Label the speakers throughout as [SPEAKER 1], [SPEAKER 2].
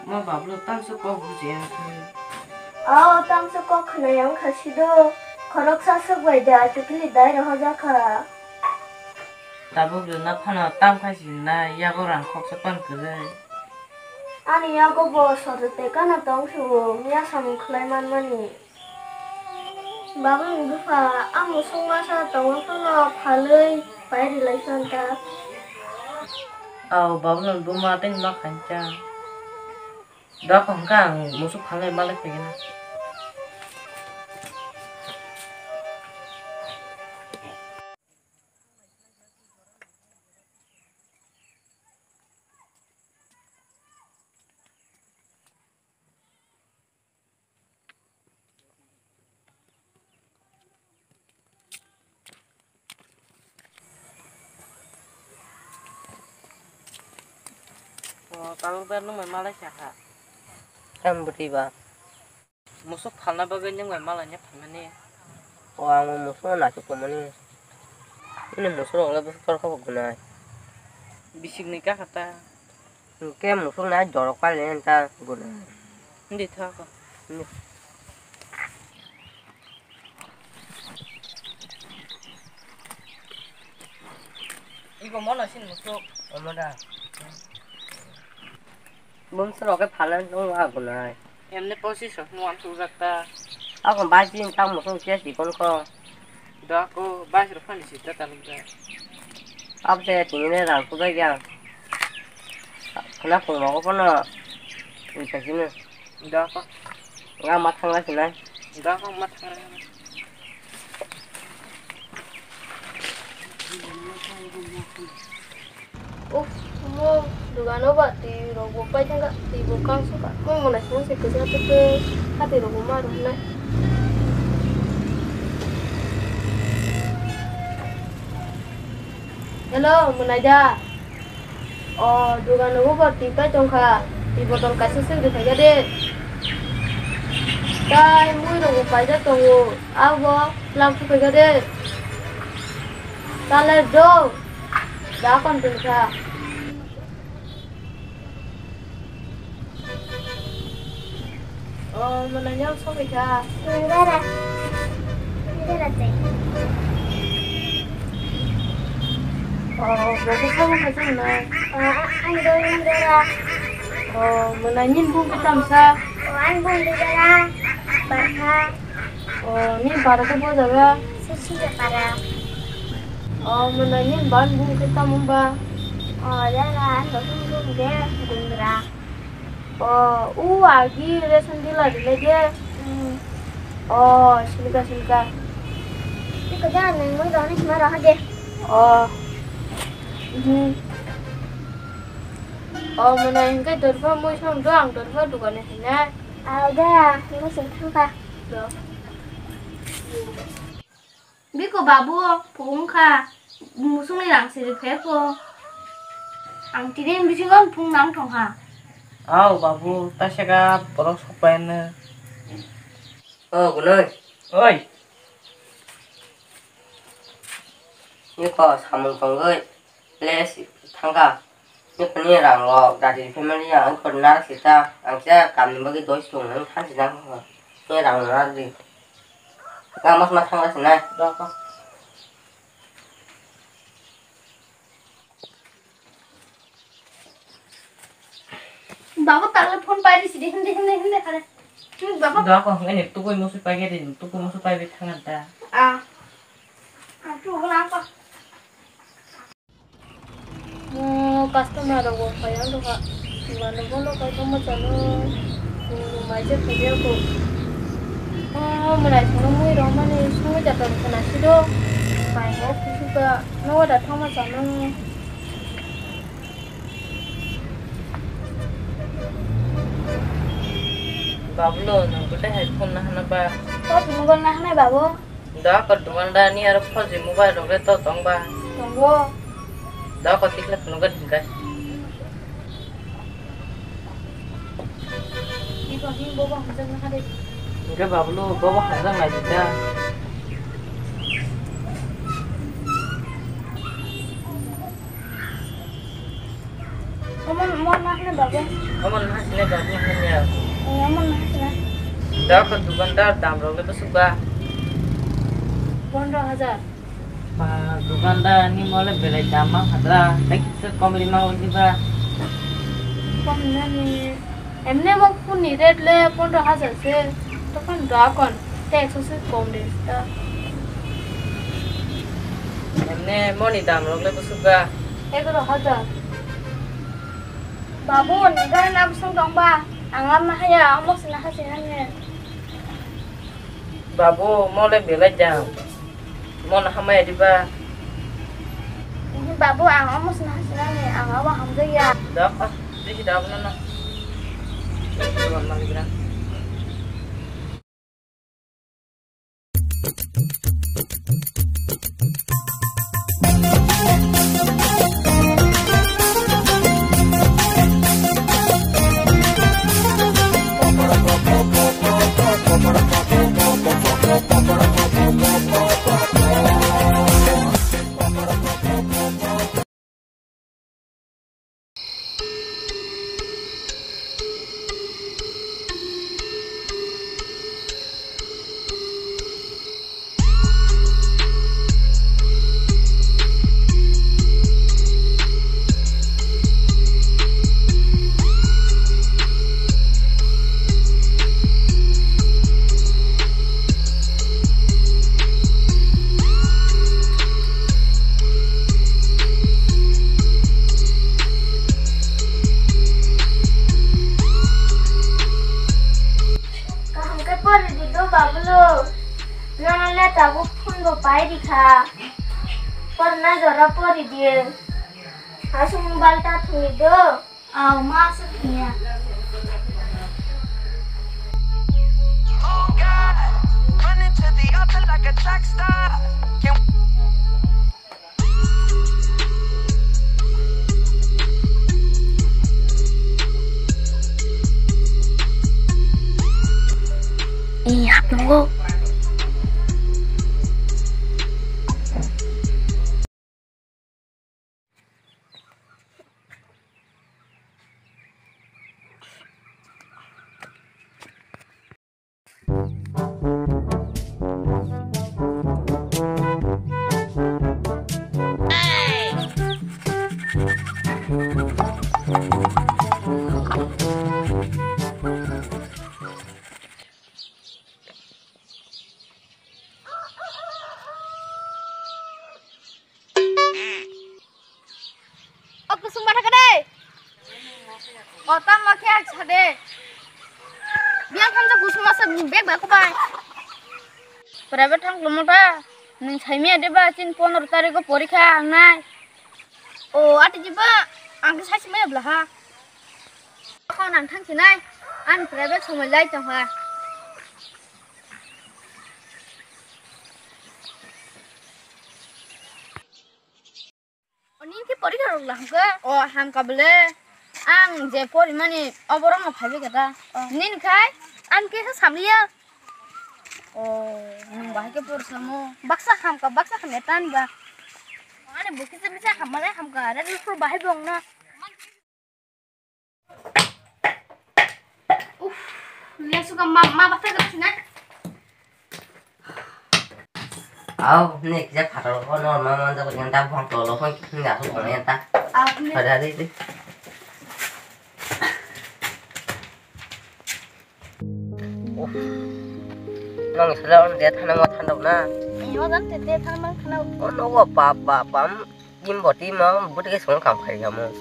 [SPEAKER 1] 뭐 밥로 땅수 꺼보지
[SPEAKER 2] 땅수 거 그냥 가시도 거럭 사서 보이자 저길리 나이를 하자카.
[SPEAKER 1] 나보고 나 파나 땅 파시나 야고랑 콕석반 그래
[SPEAKER 2] 아니 야고 뭐 서를 때가나 덩수 미야 사는 클라이만 마니. 바방 우두파 아무 속마사 덩어서나 발의 바이릴레이션다.
[SPEAKER 1] 밥은 뭐마 땡마 간짜 나 건강 무슨 방에 말을 되겠나 kalau benar malah siapa?
[SPEAKER 3] Em beri ba.
[SPEAKER 1] Musuh karena bagian yang malahnya pemene.
[SPEAKER 3] Wah, musuh nak cukup mana? Ini musuh orang lebih besar kau guna.
[SPEAKER 1] Bisik nikah kata.
[SPEAKER 3] Mungkin musuh nak jorok kali entah guna.
[SPEAKER 1] Ini tahu kok. 이거 뭐나 신 무슨
[SPEAKER 3] Omada. Musuh orang paling nong guna.
[SPEAKER 1] emne posisi nuan surata
[SPEAKER 3] Aku baca tentang musuh siapa sih kau?
[SPEAKER 1] dah aku bahas rupanya sih tak lupa
[SPEAKER 3] Apa saya tinggal dalam kuda yang? Kenapa mau kau nak? Bisa sini.
[SPEAKER 1] dah aku
[SPEAKER 3] Enggak matang lah sini.
[SPEAKER 1] dah aku mat
[SPEAKER 2] Mo dugano ba ti rogo pa janga ti bukang suka. Mo muna sing se kesa te hati rogo maru na. Hello, munaja. Dugano go ba ti pa jongkha. Ti botol kasih sing de thaga de. Tai mui rogo pa ja tongo. Abo lam su thaga de. Tale do. Da kon tungkha. Menanya so bisa. Enggak ada teh. Berarti kamu macam mana? Andora. Menanyain bu kita bisa. Bu Andora. Barha. Ini para tu bu jaga. Suci para. Menanyain ban bu kita mumba. Jalan, betul dia gundra. Lagi resan dila lagi. Silka. Ini kerjaan yang mau dah ni marah aja. Mana yang ke dorfa mau sam doang dorfa dugaan ni na. Ada, ini sentang ka. Biko babu, pung ka. Musuh ni langsir pepo. Ang tidak bisa kan pung nang thong ha.
[SPEAKER 1] babu tasyaga porok sopain
[SPEAKER 3] Guna.
[SPEAKER 1] oi
[SPEAKER 3] Ini kau samung penggai. Les tangga. Ini punya orang lo dari family yang benar kita. Angsa kami bagi dos tunang kan sedang. Ini orang lari. Kamu mas tangga sana.
[SPEAKER 1] dah aku
[SPEAKER 2] Babu telepon pari sih deh kare. Babu.
[SPEAKER 1] dah aku ini tuh musuh pagi deh tuh musuh pagi tangan dah
[SPEAKER 2] Aduh kenapa? Customer aku kayak tu kak. Gimana pun kayak kamu calo. Macam kerja aku. Mulai sekarang mau irama nih semua jatuh ke nasi do. Kayak aku juga. Nawa datang macam mana?
[SPEAKER 1] babu lo nang kita headphone nah ba
[SPEAKER 2] Tunggu nah nih babu.
[SPEAKER 1] dah aku duman ni harus pause mobile dong itu tong ba
[SPEAKER 2] Tunggu.
[SPEAKER 1] dah aku tiklat nunggu tinggal
[SPEAKER 2] Ini bawa macam mana deh?
[SPEAKER 1] enggak babu lo bawa hazang lagi dah
[SPEAKER 2] Mon mahne babu.
[SPEAKER 1] Aman hasne babu hanya.
[SPEAKER 2] Mon mahne.
[SPEAKER 1] Dah ke dukandar dam rogle besuka.
[SPEAKER 2] 15,000.
[SPEAKER 1] Dukandar ni mole belai damang hadra. Tak kom 5 diba.
[SPEAKER 2] Kom nani. Emne mo puni rate le 15,000 se. Tokon dakon. Tax se kom de.
[SPEAKER 1] Emne moni dam rogle besuka.
[SPEAKER 2] 11,000. Babu negara nam sung dong ba. Angam mahaya amok sina hasilnya.
[SPEAKER 1] Babu mole belai jam. Mon hamai diba.
[SPEAKER 2] Ini babu angam amok sina hasilnya. Angam wa hamza ya.
[SPEAKER 1] Dah ah, di dah benar. Tuan mari kita.
[SPEAKER 2] Tahu pun bapai dikha, pernah jorok pori dia, asal membalta tuh itu, masuknya. Iya, tunggu. Otam makai chade. Biang kan jago semua sebeg baku bay. Private thang lumota. Ning chaimi ade ba chin 15 tarik ko porikha angnai. O ati jiba angke sai semai blah ha. Kau nang thang chinai. An private somai lai chang ha. Oni ke porikha rok lah ke. O ham kabele. Ang je pori mani oborong ma phaibe kata nin khai an ke sa samliya o nung bahai ke por samo baksa kham etan ba ane buki se bisa hamale ham ka ra lu bahai bong na liya suka ma baksa ka sina
[SPEAKER 3] Au nek ja phatol ko normal man ja ko ta bong to lo ko nga so ko ta pada đi Nong selalu dia tanam tanam na.
[SPEAKER 2] Iyo dan tete tanam kanau.
[SPEAKER 3] Oh no ko pam jim boti ma buti ke song kam khai kamu.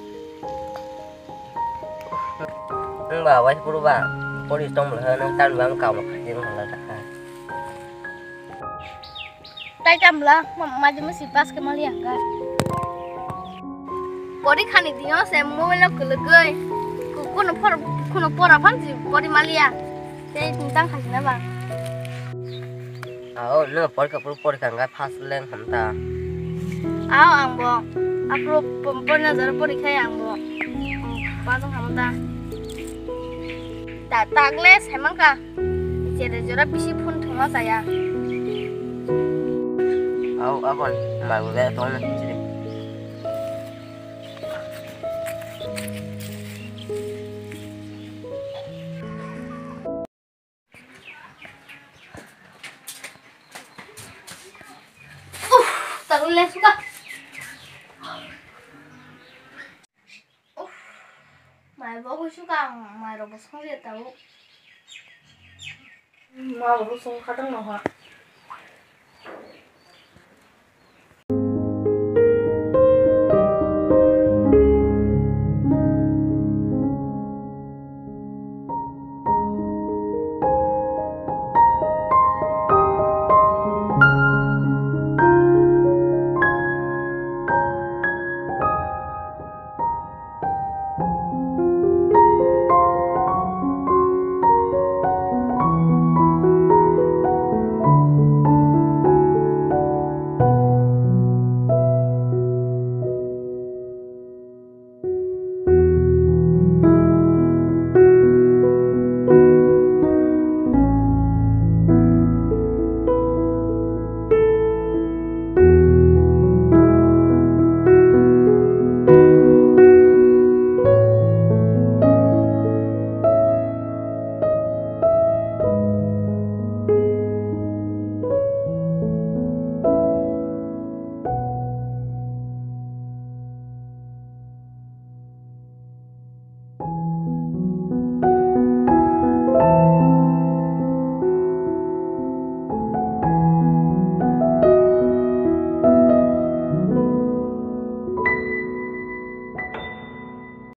[SPEAKER 3] Nang ba wai puru ba pori tong le nang tan bang kam khai jing la ta.
[SPEAKER 2] Tai jam lah maju mesti pas ke mali angga. Pori khani dio se mobile ko legai. Kuno por apa sih pori malia. Jadi tentang khasnya bang.
[SPEAKER 3] Oh, no, por kan ngai pas leng ham ta.
[SPEAKER 2] Ang bo. Apro pempena zara por ikai ang bo. Pasang ham ta. Tagles hemang ka. Jere jora bisi phun thoma saya.
[SPEAKER 3] Oh, abon, mai go le to na.
[SPEAKER 2] Oleh suka. 말먹고 수강 말하고 성질 따고
[SPEAKER 1] 마으로 송 가득 넣어.